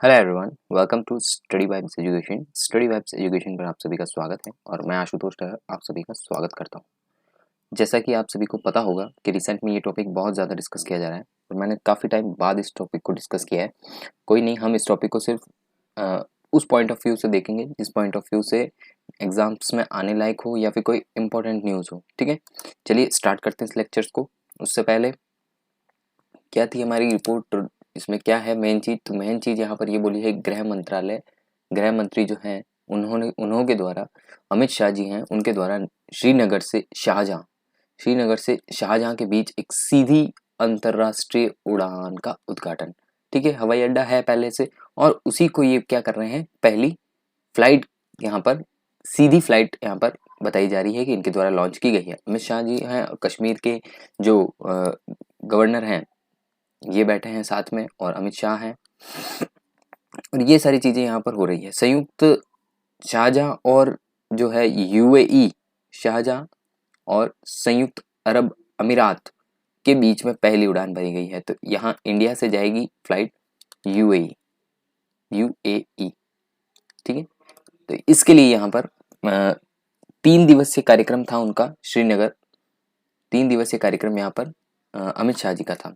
Hello everyone, welcome to study vibes education. Study vibes education पर आप सभी का स्वागत है और मैं आशुतोष आप सभी का स्वागत करता हूं। जैसा कि आप सभी को पता होगा कि रिसेंट में ये टॉपिक बहुत ज़्यादा डिस्कस किया जा रहा है और मैंने काफ़ी टाइम बाद इस टॉपिक को डिस्कस किया है। कोई नहीं, हम इस टॉपिक को सिर्फ उस पॉइंट ऑफ व्यू से देखेंगे जिस पॉइंट ऑफ व्यू से एग्जाम्स में आने लायक हो या फिर कोई इंपॉर्टेंट न्यूज़ हो। ठीक है, चलिए स्टार्ट करते हैं इस लेक्चर्स को। उससे पहले क्या थी हमारी रिपोर्ट, इसमें क्या है मेन चीज, तो मेन चीज यहाँ पर ये बोली है गृह मंत्रालय, गृह मंत्री जो हैं उन्होंने द्वारा, अमित शाह जी हैं, उनके द्वारा श्रीनगर से शाहजहां के बीच एक सीधी अंतरराष्ट्रीय उड़ान का उद्घाटन। ठीक है, हवाई अड्डा है पहले से और उसी को ये क्या कर रहे हैं, पहली फ्लाइट यहाँ पर, सीधी फ्लाइट यहाँ पर बताई जा रही है कि इनके द्वारा लॉन्च की गई है। अमित शाह जी हैं, कश्मीर के जो गवर्नर हैं ये बैठे हैं साथ में और अमित शाह हैं और ये सारी चीजें यहाँ पर हो रही है। संयुक्त शाहजहां और जो है यूएई, शाहजहां और संयुक्त अरब अमीरात के बीच में पहली उड़ान भरी गई है। तो यहाँ इंडिया से जाएगी फ्लाइट यूएई, ठीक है। तो इसके लिए यहाँ पर 3 दिवसीय कार्यक्रम था उनका श्रीनगर, 3 दिवसीय कार्यक्रम यहाँ पर अमित शाह जी का था।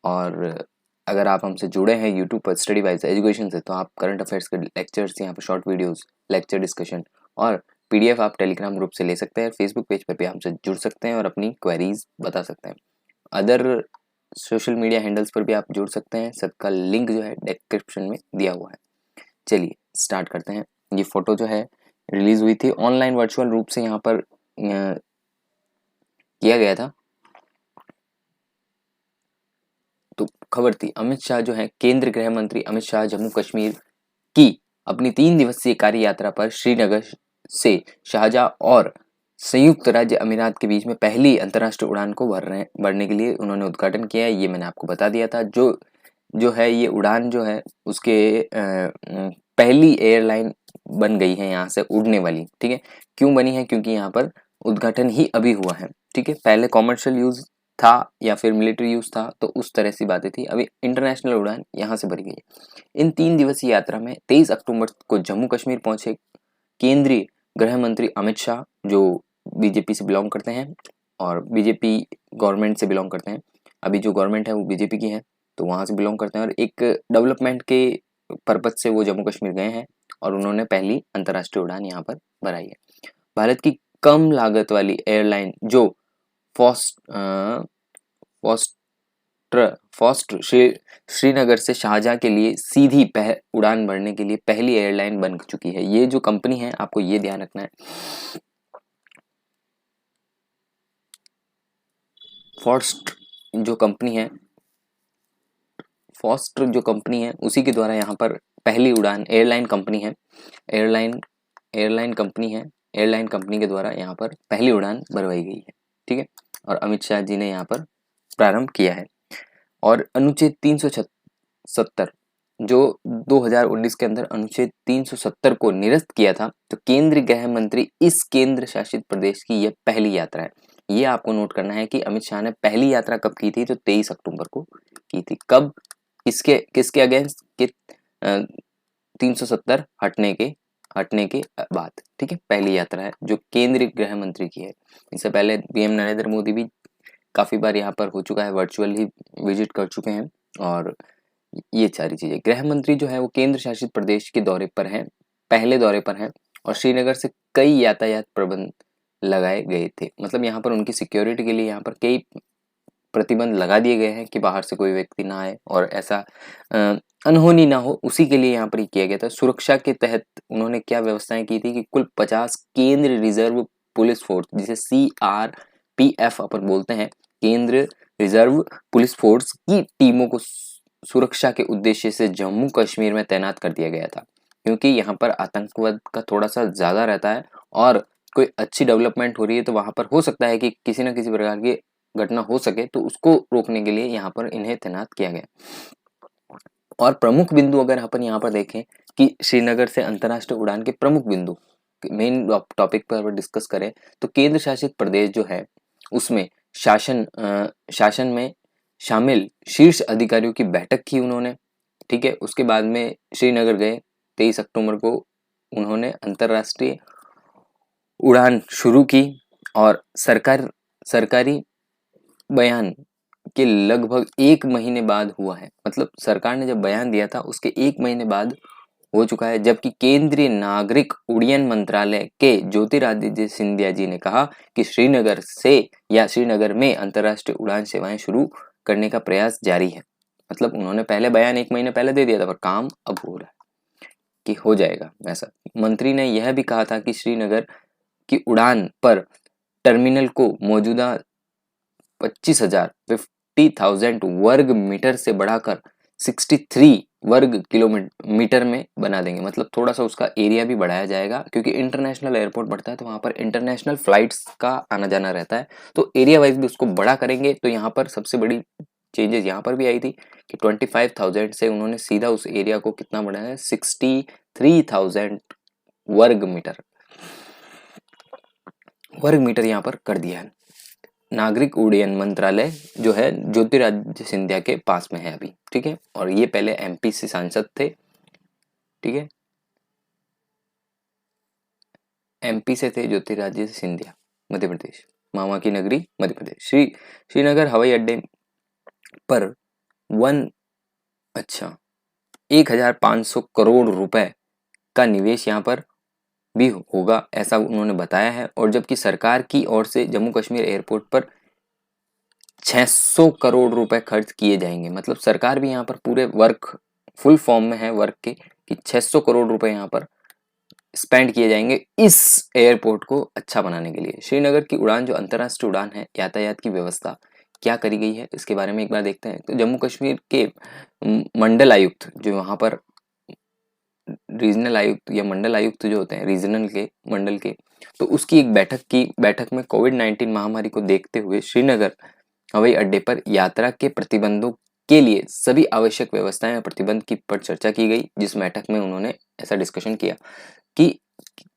और अगर आप हमसे जुड़े हैं यूट्यूब पर स्टडी वाइज एजुकेशन से, तो आप करंट अफेयर्स के लेक्चर्स, यहाँ पर शॉर्ट वीडियोस, लेक्चर डिस्कशन और पीडीएफ आप टेलीग्राम ग्रुप से ले सकते हैं। फेसबुक पेज पर भी हमसे जुड़ सकते हैं और अपनी क्वेरीज बता सकते हैं। अदर सोशल मीडिया हैंडल्स पर भी आप जुड़ सकते हैं, सबका लिंक जो है डिस्क्रिप्शन में दिया हुआ है। चलिए स्टार्ट करते हैं। ये फोटो जो है रिलीज हुई थी ऑनलाइन वर्चुअल रूप से, यहाँ पर किया गया था। तो खबर थी अमित शाह जो है, केंद्र गृह मंत्री अमित शाह जम्मू कश्मीर की अपनी 3 दिवसीय कार्य यात्रा पर श्रीनगर से शाहजहां और संयुक्त राज्य अमीरात के बीच में पहली अंतर्राष्ट्रीय उड़ान को भरने के लिए उन्होंने उद्घाटन किया है। ये मैंने आपको बता दिया था। जो है ये उड़ान जो है उसके पहली एयरलाइन बन गई है यहाँ से उड़ने वाली। ठीक है, क्यों बनी है, क्योंकि यहाँ पर उद्घाटन ही अभी हुआ है। ठीक है, पहले कॉमर्शियल यूज था या फिर मिलिट्री यूज था, तो उस तरह से बातें थी। अभी इंटरनेशनल उड़ान यहाँ से भरी गई है। इन 3 दिवसीय यात्रा में 23 अक्टूबर को जम्मू कश्मीर पहुंचे केंद्रीय गृह मंत्री अमित शाह, जो बीजेपी से बिलोंग करते हैं और बीजेपी गवर्नमेंट से बिलोंग करते हैं। अभी जो गवर्नमेंट है वो बीजेपी की है, तो वहां से बिलोंग करते हैं और एक डेवलपमेंट के पर्पज से वो जम्मू कश्मीर गए हैं और उन्होंने पहली अंतर्राष्ट्रीय उड़ान यहाँ पर भराई है। भारत की कम लागत वाली एयरलाइन जो फॉस्ट श्रीनगर से शाहजहां के लिए सीधी उड़ान भरने के लिए पहली एयरलाइन बन चुकी है। ये जो कंपनी है, आपको ये ध्यान रखना है, फॉस्ट जो कंपनी है उसी के द्वारा यहाँ पर पहली उड़ान, एयरलाइन कंपनी है, एयरलाइन कंपनी के द्वारा यहाँ पर पहली उड़ान भरवाई गई है। ठीक है, और अमित शाह जी ने यहाँ पर प्रारंभ किया है। और अनुच्छेद 370 जो 2019 के अंदर अनुच्छेद 370 को निरस्त किया था, तो केंद्रीय गृह मंत्री इस केंद्र शासित प्रदेश की यह पहली यात्रा है। ये आपको नोट करना है कि अमित शाह ने पहली यात्रा कब की थी, तो 23 अक्टूबर को की थी। कब, किसके अगेंस्ट के 370 हटने के बाद। ठीक है, पहली यात्रा है जो केंद्रीय गृह मंत्री की है। इससे पहले पीएम नरेंद्र मोदी भी काफी बार यहाँ पर हो चुका है, वर्चुअल ही विजिट कर चुके हैं। और ये सारी चीजें, गृह मंत्री जो है वो केंद्र शासित प्रदेश के दौरे पर हैं, पहले दौरे पर हैं और श्रीनगर से कई यातायात प्रबंध लगाए गए थे। मतलब यहाँ पर उनकी सिक्योरिटी के लिए यहाँ पर कई प्रतिबंध लगा दिए गए हैं कि बाहर से कोई व्यक्ति ना आए और ऐसा अनहोनी ना हो, उसी के लिए यहाँ पर किया गया था। सुरक्षा के तहत उन्होंने क्या व्यवस्थाएं की थी कि कुल 50 केंद्र रिजर्व पुलिस फोर्स, जिसे CRPF अपन बोलते हैं, केंद्र रिजर्व पुलिस फोर्स की टीमों को सुरक्षा के उद्देश्य से जम्मू कश्मीर में तैनात कर दिया गया था, क्योंकि यहाँ पर आतंकवाद का थोड़ा सा ज्यादा रहता है और कोई अच्छी डेवलपमेंट हो रही है तो वहां पर हो सकता है कि किसी न किसी प्रकार की घटना हो सके, तो उसको रोकने के लिए यहाँ पर इन्हें तैनात किया गया। और प्रमुख बिंदु अगर अपन यहाँ पर देखें कि श्रीनगर से अंतर्राष्ट्रीय उड़ान के प्रमुख बिंदु, मेन टॉपिक पर डिस्कस करें, तो केंद्र शासित प्रदेश जो है उसमें शासन में शामिल शीर्ष अधिकारियों की बैठक की उन्होंने। ठीक है। उसके बाद में श्रीनगर गए, 23 अक्टूबर को उन्होंने अंतर्राष्ट्रीय उड़ान शुरू की और सरकारी बयान के लगभग 1 महीने बाद हुआ है। मतलब सरकार ने जब बयान दिया था उसके 1 महीने बाद हो चुका है, जबकि केंद्रीय नागरिक उड्डयन मंत्रालय के ज्योतिरादित्य सिंधिया जी ने कहा कि श्रीनगर से या श्रीनगर में अंतर्राष्ट्रीय उड़ान सेवाएं शुरू करने का प्रयास जारी है। मतलब उन्होंने पहले बयान 1 महीने पहले दे दिया था, पर काम अब हो रहा है कि हो जाएगा ऐसा। मंत्री ने यह भी कहा था कि श्रीनगर की उड़ान पर टर्मिनल को मौजूदा 50,000 वर्ग मीटर से बढ़ाकर 63 वर्ग किलोमीटर में बना देंगे। मतलब थोड़ा सा उसका एरिया भी बढ़ाया जाएगा, क्योंकि इंटरनेशनल एयरपोर्ट बढ़ता है तो वहाँ पर इंटरनेशनल फ्लाइट्स का आना जाना रहता है, तो एरिया वाइज भी उसको बड़ा करेंगे। तो यहाँ पर सबसे बड़ी चेंजेस यहाँ पर भी आई थी कि 25,000 से उन्होंने सीधा उस एरिया को कितना बढ़ाया है, 63,000 वर्ग मीटर यहाँ पर कर दिया है। नागरिक उड्डयन मंत्रालय जो है ज्योतिरादित्य सिंधिया के पास में है अभी, ठीक है। और ये पहले एमपी से सांसद थे, ठीक है, एमपी से थे ज्योतिरादित्य सिंधिया, मध्य प्रदेश, मामा की नगरी मध्य प्रदेश। श्रीनगर हवाई अड्डे पर 1,500 करोड़ रुपए का निवेश यहाँ पर भी होगा, ऐसा उन्होंने बताया है। और जबकि सरकार की ओर से जम्मू कश्मीर एयरपोर्ट पर 600 करोड़ रुपए खर्च किए जाएंगे। मतलब सरकार भी यहाँ पर पूरे वर्क फुल फॉर्म में है वर्क के, कि 600 करोड़ रुपए यहाँ पर स्पेंड किए जाएंगे इस एयरपोर्ट को अच्छा बनाने के लिए। श्रीनगर की उड़ान जो अंतर्राष्ट्रीय उड़ान है, यातायात की व्यवस्था क्या करी गई है इसके बारे में एक बार देखते हैं। तो जम्मू कश्मीर के मंडल आयुक्त जो वहाँ पर रीजनल आयुक्त या मंडल आयुक्त जो होते हैं रीजनल के मंडल के, तो उसकी एक बैठक में कोविड-19 महामारी को देखते हुए श्रीनगर हवाई अड्डे पर यात्रा के प्रतिबंधों के लिए सभी आवश्यक व्यवस्थाएं और प्रतिबंध की पर चर्चा की गई, जिस बैठक में उन्होंने ऐसा डिस्कशन किया कि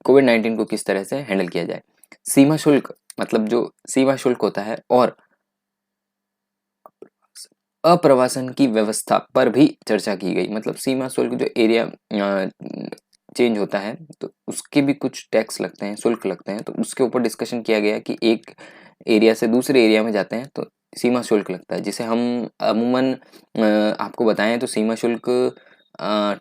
कोविड-19 को किस तरह से हैंडल किया जाए। सीमा शुल्क, मतलब जो सीमा शुल्क होता है, और अप्रवासन की व्यवस्था पर भी चर्चा की गई। मतलब सीमा शुल्क जो एरिया चेंज होता है तो उसके भी कुछ टैक्स लगते हैं, शुल्क लगते हैं, तो उसके ऊपर डिस्कशन किया गया कि एक एरिया से दूसरे एरिया में जाते हैं तो सीमा शुल्क लगता है, जिसे हम अमूमन आपको बताएं तो सीमा शुल्क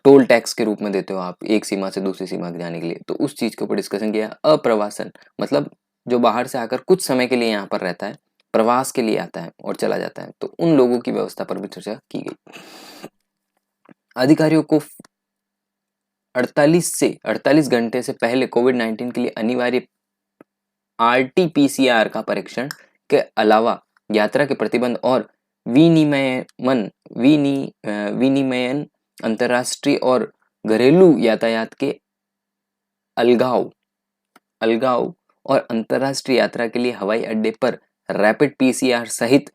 टोल टैक्स के रूप में देते हो आप एक सीमा से दूसरी सीमा जाने के लिए। तो उस चीज़ के ऊपर डिस्कशन किया। अप्रवासन मतलब जो बाहर से आकर कुछ समय के लिए यहाँ पर रहता है, प्रवास के लिए आता है और चला जाता है, तो उन लोगों की व्यवस्था पर भी चर्चा की गई। अधिकारियों को 48 घंटे से पहले कोविड-19 के लिए अनिवार्य RT-PCR का परीक्षण के अलावा यात्रा के प्रतिबंध और विनिमयन अंतर्राष्ट्रीय और घरेलू यातायात के अलगाव और अंतर्राष्ट्रीय यात्रा के लिए हवाई अड्डे पर रैपिड PCR सहित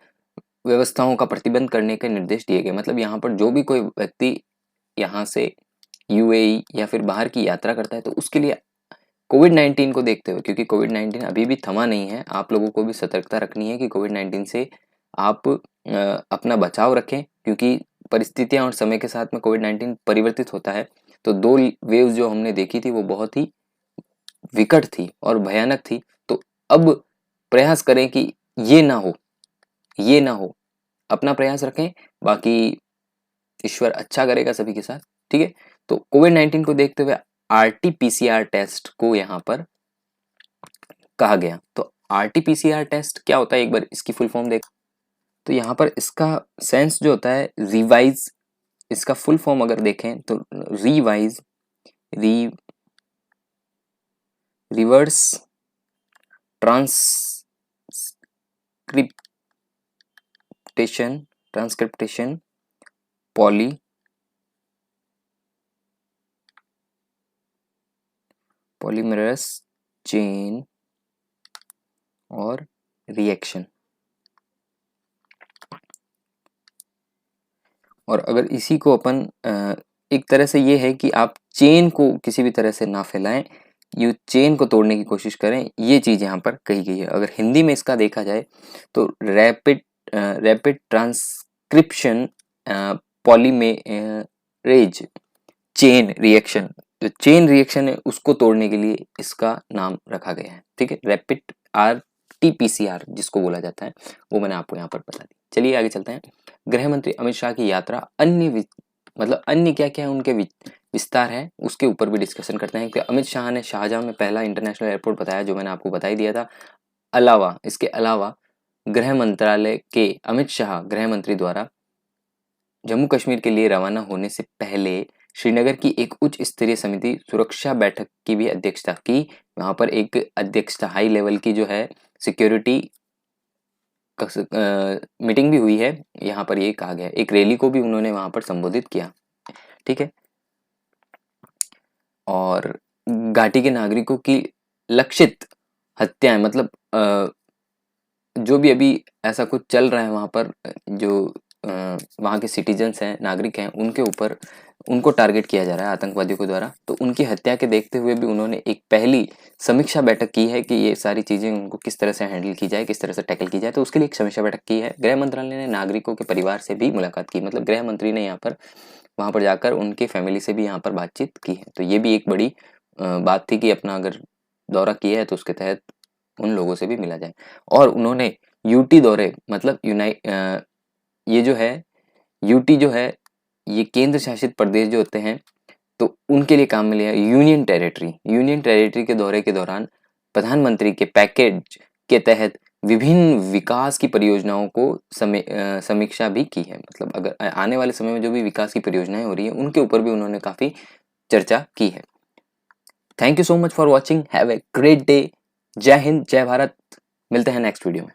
व्यवस्थाओं का प्रतिबंध करने के निर्देश दिए गए। मतलब यहाँ पर जो भी कोई व्यक्ति यहाँ से यूएई या फिर बाहर की यात्रा करता है तो उसके लिए कोविड-19 को देखते हुए, क्योंकि कोविड-19 अभी भी थमा नहीं है, आप लोगों को भी सतर्कता रखनी है कि कोविड-19 से आप अपना बचाव रखें, क्योंकि परिस्थितियां और समय के साथ में कोविड-19 परिवर्तित होता है। तो 2 वेव्स जो हमने देखी थी वो बहुत ही विकट थी और भयानक थी। तो अब प्रयास करें कि ये ना हो, अपना प्रयास रखें, बाकी ईश्वर अच्छा करेगा सभी के साथ, ठीक है। तो कोविड-19 को देखते हुए RT-PCR टेस्ट को यहाँ पर कहा गया। तो RT-PCR टेस्ट क्या होता है, एक बार इसकी फुल फॉर्म देख। तो यहाँ पर इसका सेंस जो होता है रिवाइज, इसका फुल फॉर्म अगर देखें तो रिवर्स ट्रांसक्रिप्टेशन पॉलीमरेस चेन और रिएक्शन। और अगर इसी को अपन एक तरह से ये है कि आप चेन को किसी भी तरह से ना फैलाएं, ये चेन को तोड़ने की कोशिश करें, ये चीज़ यहाँ पर कही गई है। अगर हिंदी में इसका देखा जाए तो rapid transcription raise chain reaction, जो चेन रिएक्शन है उसको तोड़ने के लिए इसका नाम रखा गया है। ठीक है, रैपिड RT-PCR जिसको बोला जाता है, वो मैंने आपको यहाँ पर बता दी। चलिए आगे चलते हैं। गृह मंत्री अमित शाह की यात्रा मतलब अन्य क्या क्या है उनके विस्तार है उसके ऊपर भी डिस्कशन करते हैं कि अमित शाह ने शाहजहां में पहला इंटरनेशनल एयरपोर्ट बताया, जो मैंने आपको बता ही दिया था। इसके अलावा गृह मंत्रालय के अमित शाह गृह मंत्री द्वारा जम्मू कश्मीर के लिए रवाना होने से पहले श्रीनगर की एक उच्च स्तरीय समिति सुरक्षा बैठक की भी अध्यक्षता की। वहां पर एक अध्यक्षता हाई लेवल की जो है सिक्योरिटी मीटिंग भी हुई है। यहाँ पर ये कहा गया, एक रैली को भी उन्होंने वहां पर संबोधित किया। ठीक है, और घाटी के नागरिकों की लक्षित हत्याएं, मतलब जो भी अभी ऐसा कुछ चल रहा है वहाँ पर, जो वहाँ के सिटीजन्स हैं, नागरिक हैं, उनके ऊपर उनको टारगेट किया जा रहा है आतंकवादियों के द्वारा, तो उनकी हत्या के देखते हुए भी उन्होंने एक पहली समीक्षा बैठक की है कि ये सारी चीज़ें उनको किस तरह से हैंडल की जाए, किस तरह से टैकल की जाए। तो उसके लिए एक समीक्षा बैठक की है। गृह मंत्रालय ने नागरिकों के परिवार से भी मुलाकात की, मतलब गृह मंत्री ने यहाँ पर वहाँ पर जाकर उनकी फैमिली से भी यहाँ पर बातचीत की है। तो ये भी एक बड़ी बात थी कि अपना अगर दौरा किया है तो उसके तहत उन लोगों से भी मिला जाए। और उन्होंने यूटी दौरे, मतलब ये जो है यूटी जो है ये केंद्र शासित प्रदेश जो होते हैं तो उनके लिए काम में लिया। यूनियन टेरिटरी के दौरे के दौरान प्रधानमंत्री के पैकेज के तहत विभिन्न विकास की परियोजनाओं को समीक्षा भी की है। मतलब अगर आने वाले समय में जो भी विकास की परियोजनाएं हो रही है उनके ऊपर भी उन्होंने काफी चर्चा की है। Thank you so much for watching, have a great day. जय हिंद, जय भारत। मिलते हैं नेक्स्ट वीडियो में।